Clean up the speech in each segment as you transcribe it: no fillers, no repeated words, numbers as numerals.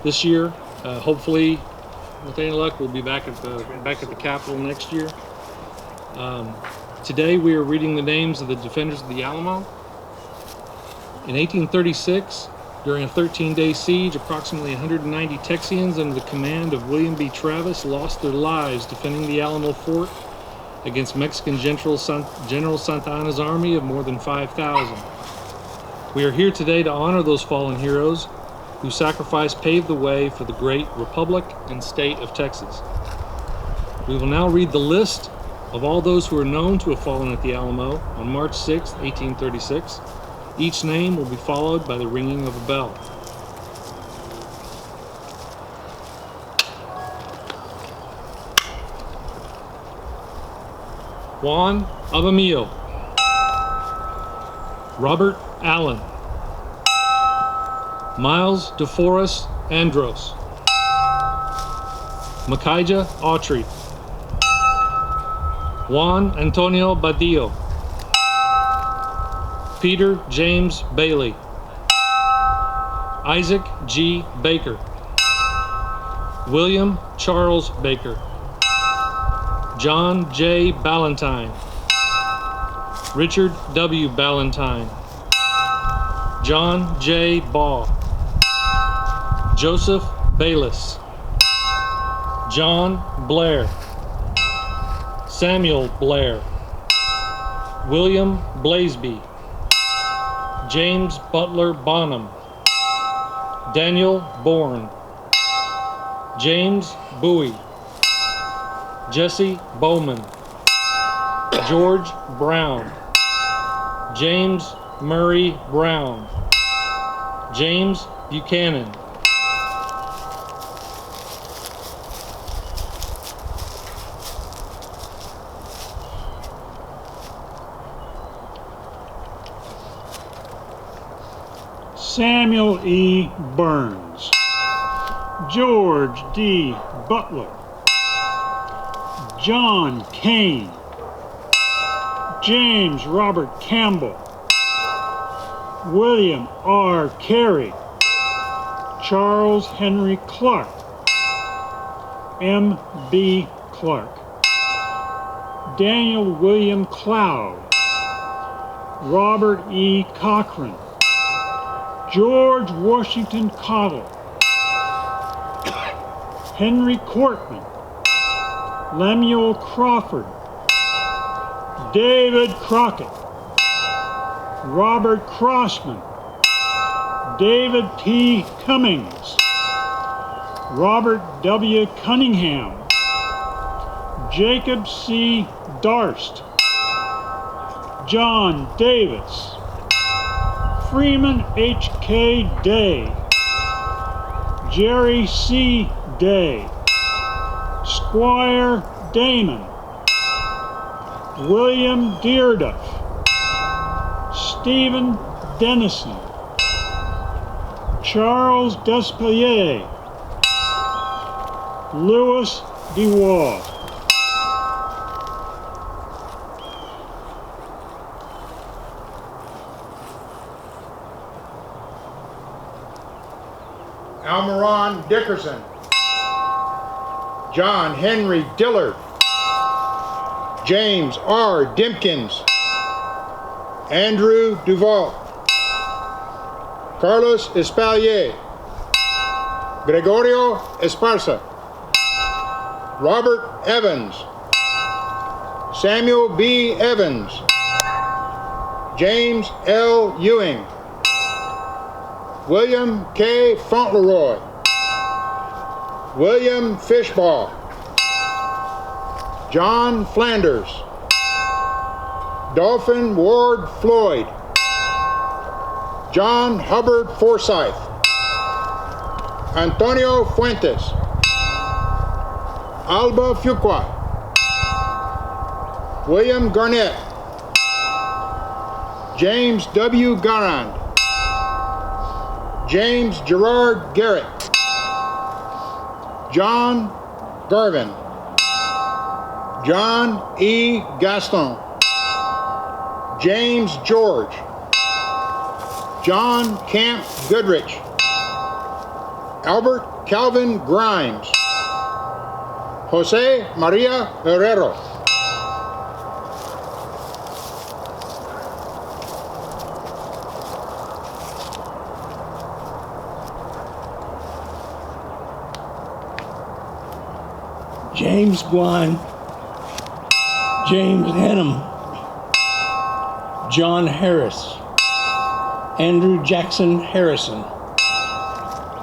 this year. Hopefully, with any luck, we'll be back at the Capitol next year. Today we are reading the names of the defenders of the Alamo. In 1836, during a 13-day siege, approximately 190 Texians under the command of William B. Travis lost their lives defending the Alamo Fort against Mexican General Santa Anna's army of more than 5,000. We are here today to honor those fallen heroes whose sacrifice paved the way for the great Republic and state of Texas. We will now read the list of all those who are known to have fallen at the Alamo on March 6, 1836. Each name will be followed by the ringing of a bell. Juan Abamillo, Robert Allen, Miles DeForest Andros, Micaiah Autry, Juan Antonio Badillo, Peter James Bailey, Isaac G. Baker, William Charles Baker, John J. Ballantyne, Richard W. Ballantyne, John J. Baugh, Joseph Bayless, John Blair, Samuel Blair, William Blaseby, James Butler Bonham, Daniel Bourne, James Bowie, Jesse Bowman, George Brown, James Murray Brown, James Buchanan, Samuel E. Burns, George D. Butler, John Kane, James Robert Campbell, William R. Carey, Charles Henry Clark, M. B. Clark, Daniel William Cloud, Robert E. Cochran, George Washington Cottle, Henry Cortman, Lemuel Crawford, David Crockett, Robert Crossman, David P. Cummings, Robert W. Cunningham, Jacob C. Darst, John Davis, Freeman H.K. Day, Jerry C. Day, Squire Damon, William Dearduff, Stephen Dennison, Charles Despalier, Louis DeWall. Almiron Dickerson, John Henry Dillard, James R. Dimpkins, Andrew Duval, Carlos Espalier, Gregorio Esparza, Robert Evans, Samuel B. Evans, James L. Ewing, William K. Fauntleroy, William Fishbaugh, John Flanders, Dolphin Ward Floyd, John Hubbard Forsyth, Antonio Fuentes, Alba Fuqua, William Garnett, James W. Garand, James Gerard Garrett, John Garvin, John E. Gaston, James George, John Camp Goodrich, Albert Calvin Grimes. Jose Maria Herrero. James Gwine, James Hannum, John Harris, Andrew Jackson Harrison,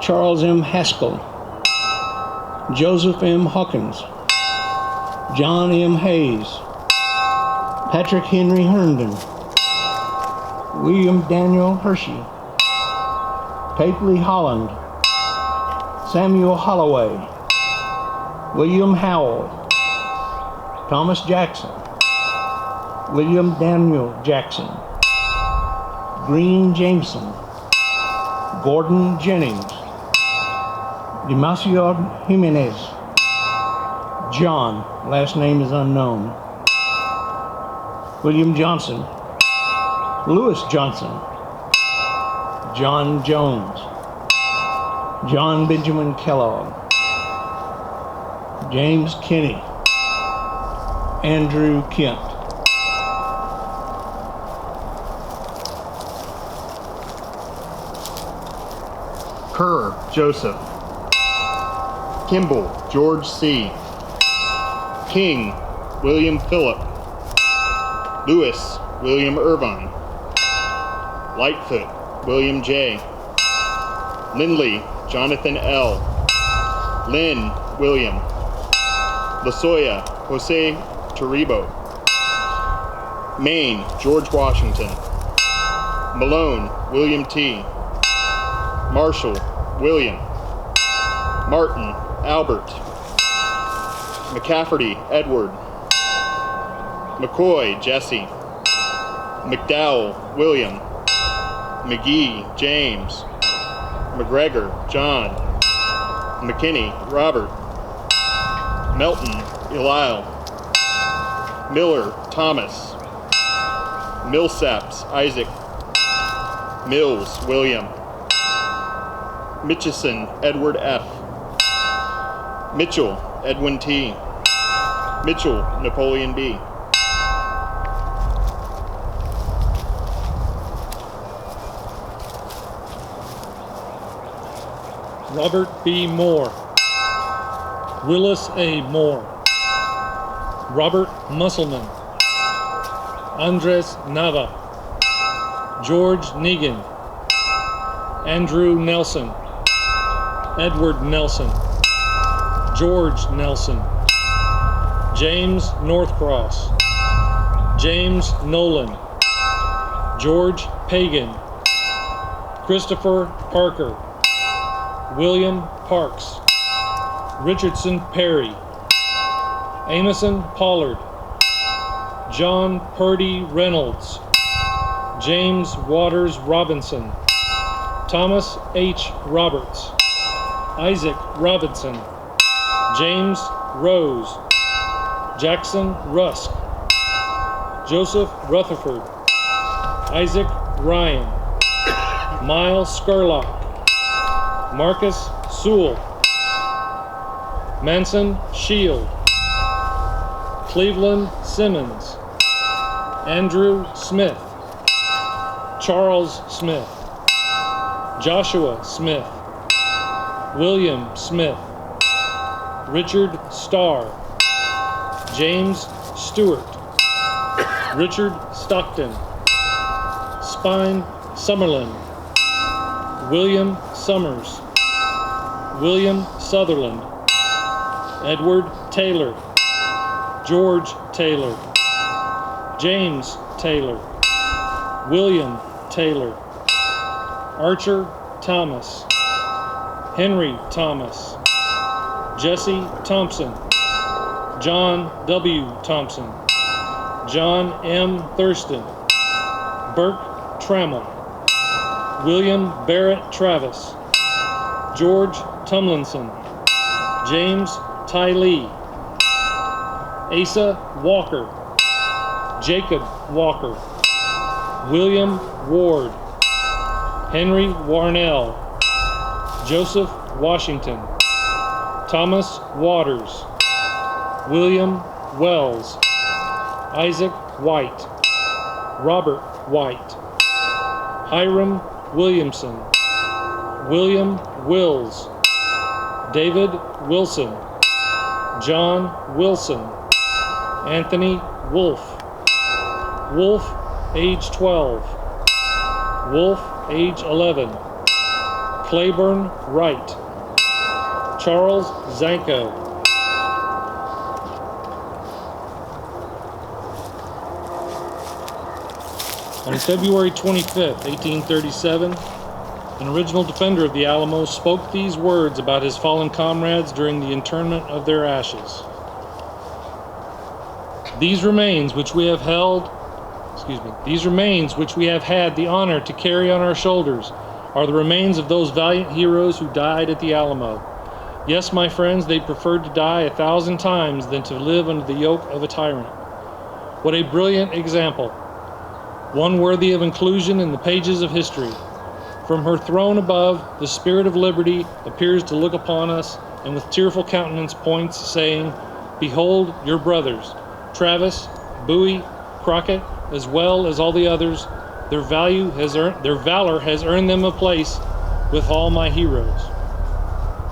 Charles M. Haskell, Joseph M. Hawkins, John M. Hayes, Patrick Henry Herndon, William Daniel Hershey, Papely Holland, Samuel Holloway, William Howell, Thomas Jackson, William Daniel Jackson, Green Jameson, Gordon Jennings, Demasio Jimenez, John, last name is unknown, William Johnson, Lewis Johnson, John Jones, John Benjamin Kellogg, James Kinney, Andrew Kent. Kerr Joseph. Kimball George C. King William Phillip. Lewis William Irvine. Lightfoot William J. Lindley Jonathan L. Lynn William. Lasoya Jose Taribo. Maine George Washington. Malone William T. Marshall William. Martin Albert. McCafferty Edward. McCoy Jesse. McDowell William. McGee James. McGregor John. McKinney Robert. Melton Eliel. Miller Thomas. Millsaps Isaac. Mills William. Mitchison Edward F. Mitchell Edwin T. Mitchell Napoleon B. Robert B. Moore, Willis A. Moore, Robert Musselman, Andres Nava, George Negan, Andrew Nelson, Edward Nelson, George Nelson, James Northcross, James Nolan, George Pagan, Christopher Parker, William Parks, Richardson Perry, Amison Pollard, John Purdy Reynolds, James Waters Robinson, Thomas H. Roberts, Isaac Robinson, James Rose, Jackson Rusk, Joseph Rutherford, Isaac Ryan, Miles Skurlock, Marcus Sewell, Manson Shield, Cleveland Simmons, Andrew Smith, Charles Smith, Joshua Smith, William Smith, Richard Starr, James Stewart, Richard Stockton, Spine Summerlin, William Summers, William Sutherland, Edward Taylor, George Taylor, James Taylor, William Taylor, Archer Thomas, Henry Thomas, Jesse Thompson, John W. Thompson, John M. Thurston, Burke Trammell, William Barrett Travis, George Tumlinson, James Tylee, Asa Walker, Jacob Walker, William Ward, Henry Warnell, Joseph Washington, Thomas Waters, William Wells, Isaac White, Robert White, Hiram Williamson, William Wills, David Wilson, John Wilson, Anthony Wolf, Wolf, age 12, Wolf, age 11, Claiborne Wright, Charles Zanko. On February 25th, 1837, an original defender of the Alamo spoke these words about his fallen comrades during the interment of their ashes. These remains which we have had the honor to carry on our shoulders are the remains of those valiant heroes who died at the Alamo. Yes, my friends, they preferred to die 1,000 times than to live under the yoke of a tyrant. What a brilliant example, one worthy of inclusion in the pages of history. From her throne above, the Spirit of Liberty appears to look upon us, and with tearful countenance points, saying, "Behold your brothers, Travis, Bowie, Crockett, as well as all the others. Their valor has earned them a place with all my heroes."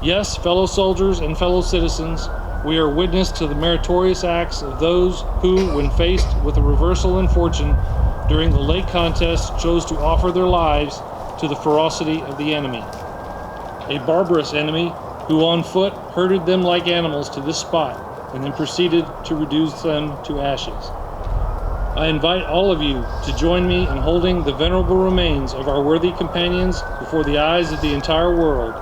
Yes, fellow soldiers and fellow citizens, we are witness to the meritorious acts of those who, when faced with a reversal in fortune during the late contest, chose to offer their lives to the ferocity of the enemy. A barbarous enemy who on foot herded them like animals to this spot and then proceeded to reduce them to ashes. I invite all of you to join me in holding the venerable remains of our worthy companions before the eyes of the entire world,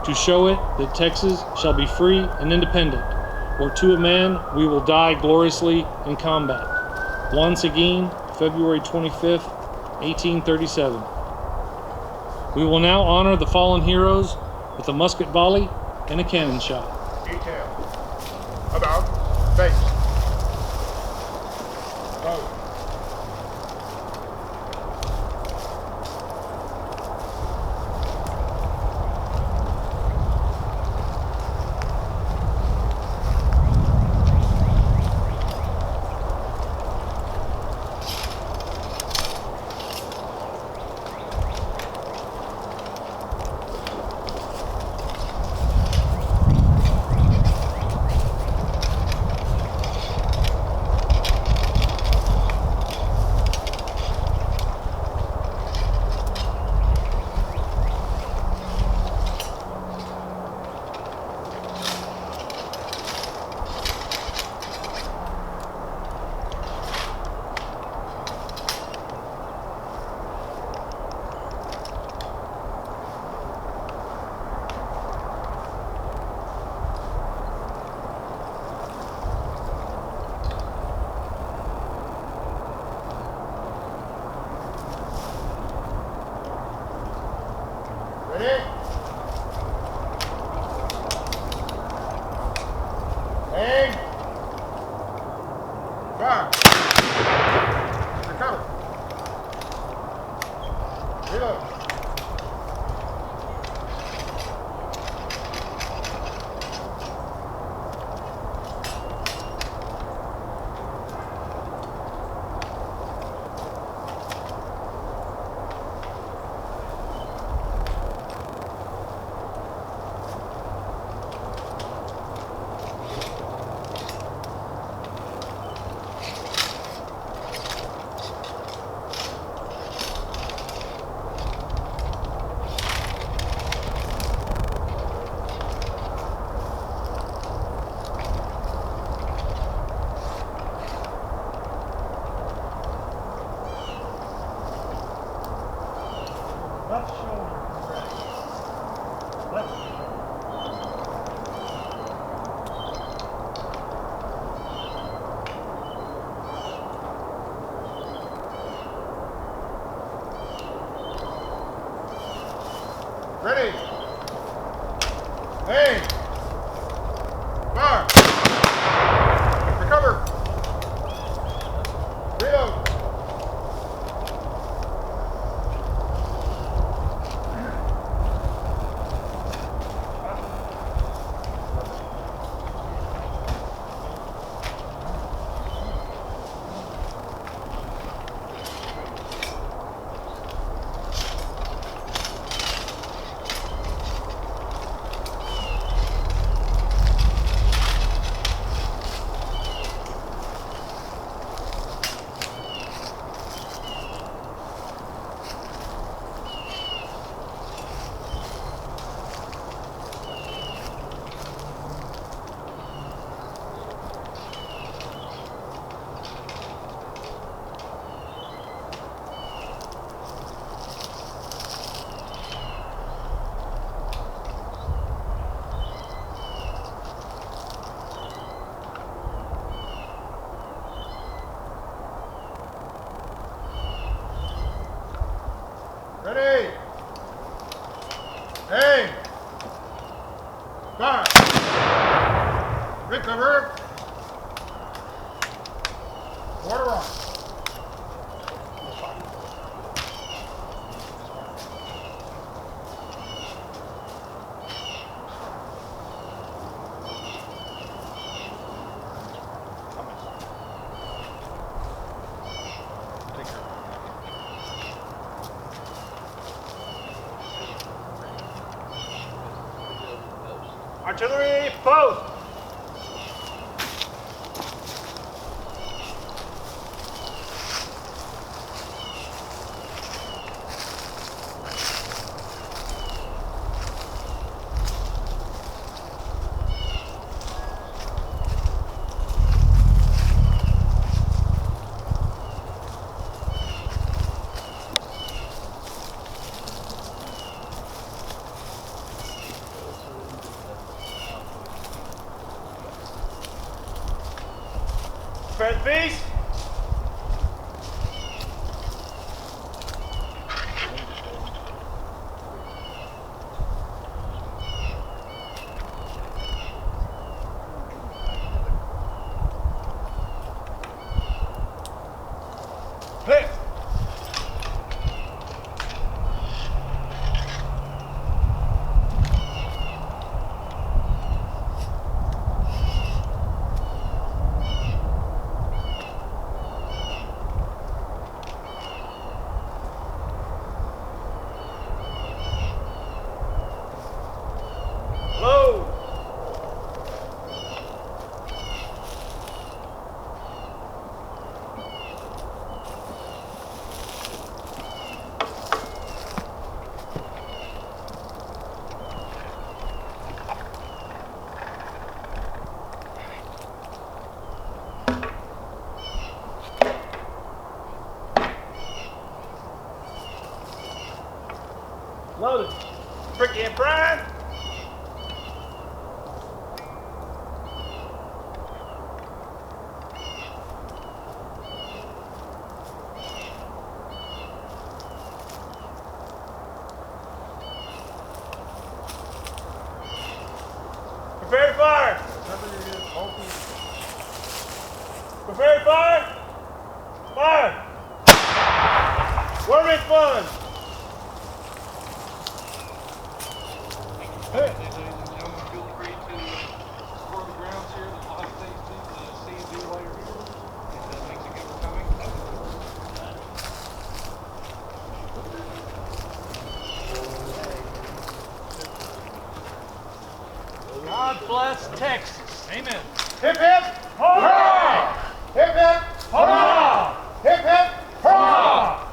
to show it that Texas shall be free and independent, or to a man we will die gloriously in combat. Once again, February 25th, 1837. We will now honor the fallen heroes with a musket volley and a cannon shot. Detail. About. Face. Go. Fire! Recover! Water on. Artillery, post! Prepare the piece. Clear. Load. Loaded. Pricky and prime. Prepare to fire. Prepare to fire. Fire. Worm fun. Hey. Ladies and gentlemen, feel free to explore the grounds here. There's a lot of things to see and do while you're here. And thanks again for coming. God bless Texas. Amen. Hip hip. Hurrah! Hip hip. Hurrah! Hip hip. Hurrah!